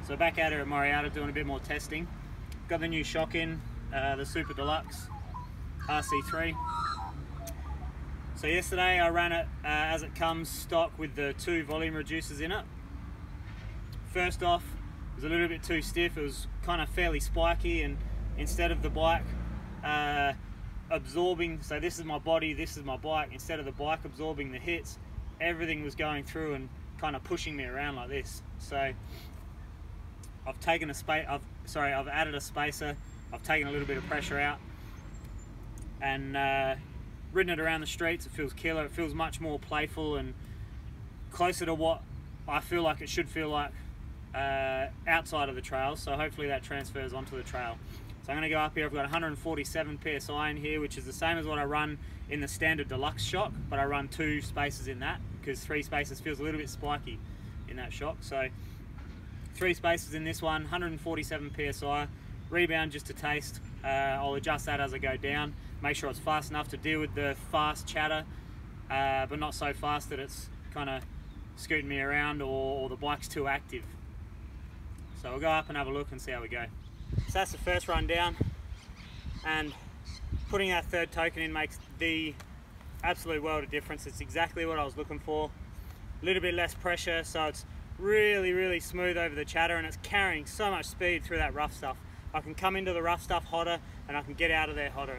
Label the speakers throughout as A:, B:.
A: So back out here at Morialta doing a bit more testing. Got the new shock in, the Super Deluxe RC3. So yesterday I ran it as it comes stock with the 2 volume reducers in it. First off, it was a little bit too stiff. It was kind of fairly spiky, and instead of the bike absorbing, so this is my body, this is my bike, instead of the bike absorbing the hits, everything was going through and kind of pushing me around like this. So I've taken I've added a spacer, I've taken a little bit of pressure out, and ridden it around the streets. It feels killer. It feels much more playful and closer to what I feel like it should feel like outside of the trail. So hopefully that transfers onto the trail. So I'm going to go up here. I've got 147 psi in here, which is the same as what I run in the standard deluxe shock, but I run 2 spaces in that because 3 spaces feels a little bit spiky in that shock. So 3 spaces in this one, 147 psi, rebound just a taste. I'll adjust that as I go down, make sure it's fast enough to deal with the fast chatter, but not so fast that it's kind of scooting me around or the bike's too active. So we'll go up and have a look and see how we go. So that's the first run down, and putting that 3rd token in makes the absolute world of difference. It's exactly what I was looking for. A little bit less pressure, so it's really smooth over the chatter, and it's carrying so much speed through that rough stuff. I can come into the rough stuff hotter and I can get out of there hotter.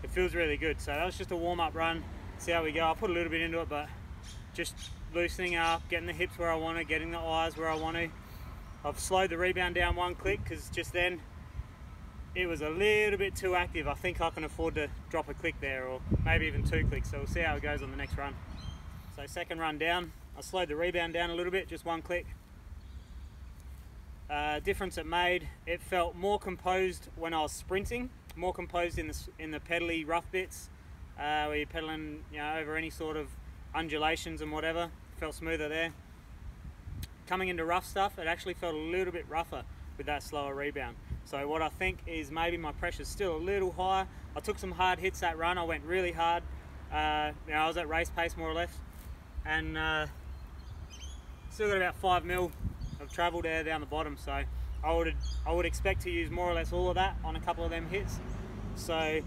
A: It feels really good. So that was just a warm-up run. See how we go. I'll put a little bit into it, but just loosening up, getting the hips where I want to, getting the eyes where I want to. I've slowed the rebound down 1 click because just then it was a little bit too active. I think I can afford to drop a click there, or maybe even 2 clicks. So we'll see how it goes on the next run. So 2nd run down, I slowed the rebound down a little bit, just 1 click. Difference it made, it felt more composed when I was sprinting, more composed in the pedally rough bits, where you're pedaling, you know, over any sort of undulations and whatever. It felt smoother there. Coming into rough stuff, it actually felt a little bit rougher with that slower rebound. So what I think is maybe my pressure's still a little high. I took some hard hits that run. I went really hard. You know, I was at race pace more or less, and still got about 5 mil of travel there down the bottom. So I would expect to use more or less all of that on a couple of them hits. So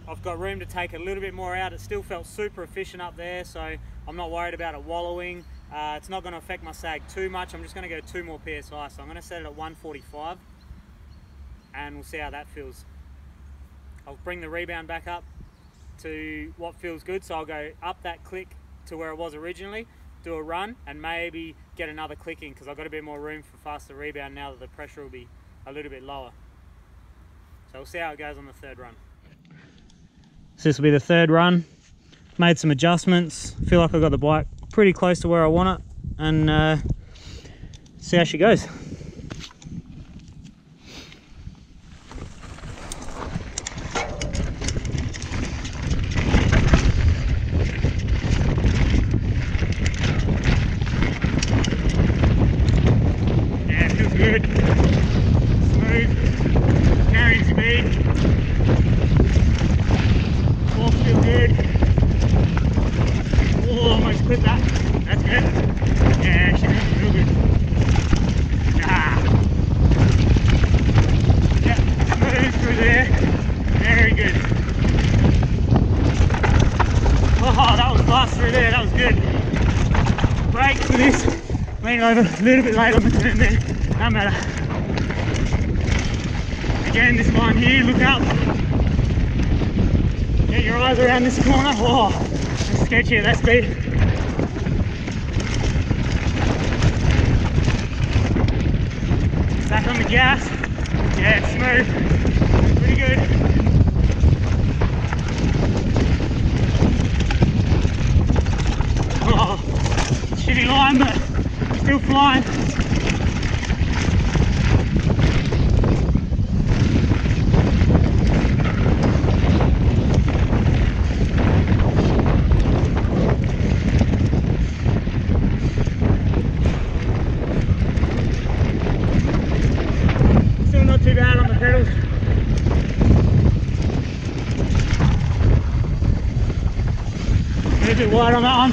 A: I've got room to take a little bit more out. It still felt super efficient up there, so I'm not worried about it wallowing. It's not going to affect my sag too much. I'm just going to go 2 more psi, so I'm going to set it at 145, and we'll see how that feels. I'll bring the rebound back up to what feels good, so I'll go up that click to where it was originally, do a run, and maybe get another click in because I've got a bit more room for faster rebound now that the pressure will be a little bit lower. So we'll see how it goes on the 3rd run. So this will be the 3rd run. Made some adjustments. Feel like I've got the bike pretty close to where I want it, and see how she goes. Yeah, it feels good. Smooth, carrying speed. Forks feel good. Oh, almost clipped that. That's good. Yeah, she feels real good. Yeah, smooth through there. Very good. Oh, that was fast through there. That was good. Brake for this. Lean over a little bit late on the turn there. No matter. Again, this line here, look up. Get your eyes around this corner. Oh, that's sketchy at that speed. Back on the gas. Yeah, it's smooth. Pretty good. Oh, shitty line, but still flying. Too bad on the pedals. A little bit wide on that one.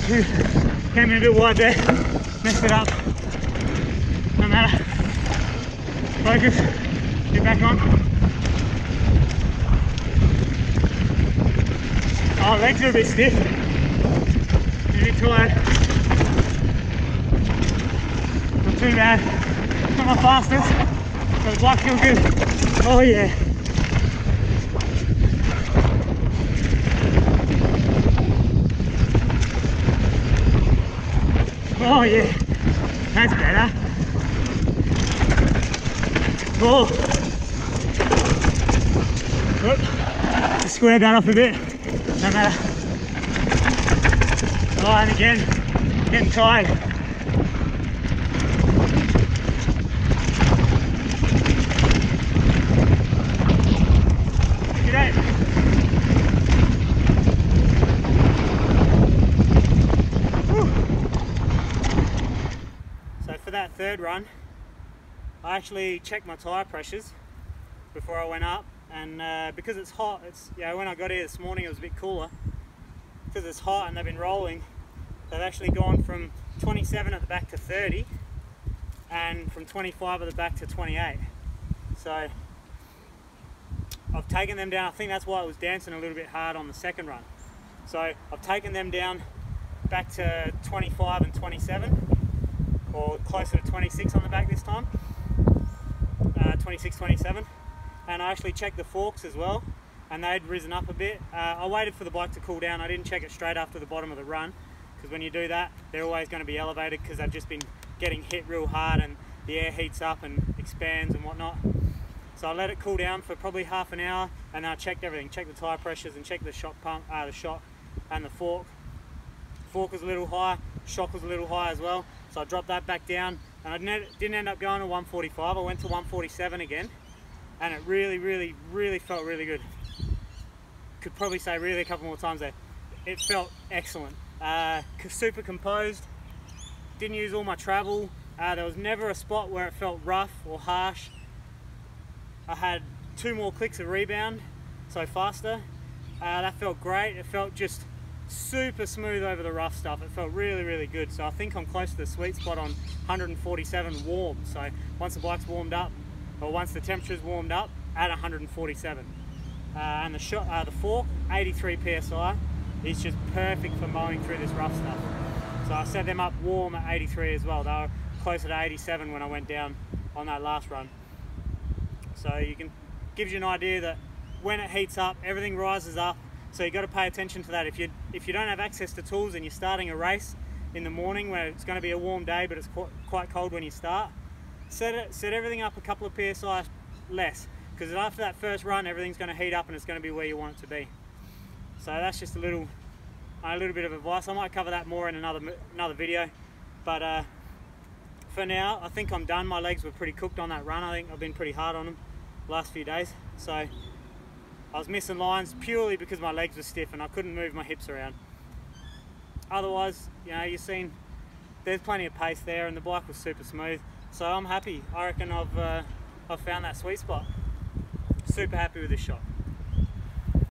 A: Came in a bit wide there, messed it up. No matter. Focus, get back on. Oh, legs are a bit stiff. A bit tired. Not too bad. Not my fastest, but the bike feels good. Oh yeah. Oh yeah, that's better. Oh, just square that off a bit, no matter. Oh, and again, getting tired. G'day. So for that third run, I actually checked my tyre pressures before I went up, and because it's hot, when I got here this morning it was a bit cooler. Because it's hot and they've been rolling, they've actually gone from 27 at the back to 30, and from 25 at the back to 28. So I've taken them down. I think that's why it was dancing a little bit hard on the second run. So I've taken them down back to 25 and 27, or closer to 26 on the back this time. 26, 27, and I actually checked the forks as well, and they'd risen up a bit. I waited for the bike to cool down. I didn't check it straight after the bottom of the run, because when you do that, they're always going to be elevated because they've just been getting hit real hard and the air heats up and expands and whatnot. So I let it cool down for probably half an hour, and then I checked everything, checked the tyre pressures and checked the shock pump, the shock and the fork. Fork was a little high, shock was a little high as well, so I dropped that back down, and I didn't end up going to 145. I went to 147 again, and it really felt really good. Could probably say really a couple more times there. It felt excellent. Super composed, didn't use all my travel. There was never a spot where it felt rough or harsh. I had 2 more clicks of rebound, so faster. That felt great. It felt just super smooth over the rough stuff. It felt really good. So I think I'm close to the sweet spot on 147 warm. So once the bike's warmed up, or once the temperature's warmed up, at 147. And the fork, 83 psi, is just perfect for mowing through this rough stuff. So I set them up warm at 83 as well. They were closer to 87 when I went down on that last run. So gives you an idea that when it heats up, everything rises up. So you've got to pay attention to that. If you don't have access to tools and you're starting a race in the morning where it's going to be a warm day but it's quite cold when you start, set everything up a couple of psi less, because after that first run everything's going to heat up and it's going to be where you want it to be. So that's just a little bit of advice. I might cover that more in another video, but for now I think I'm done. My legs were pretty cooked on that run. I think I've been pretty hard on them the last few days, so I was missing lines purely because my legs were stiff and I couldn't move my hips around. Otherwise, you've seen there's plenty of pace there and the bike was super smooth. So I'm happy. I reckon I've found that sweet spot. Super happy with this shot.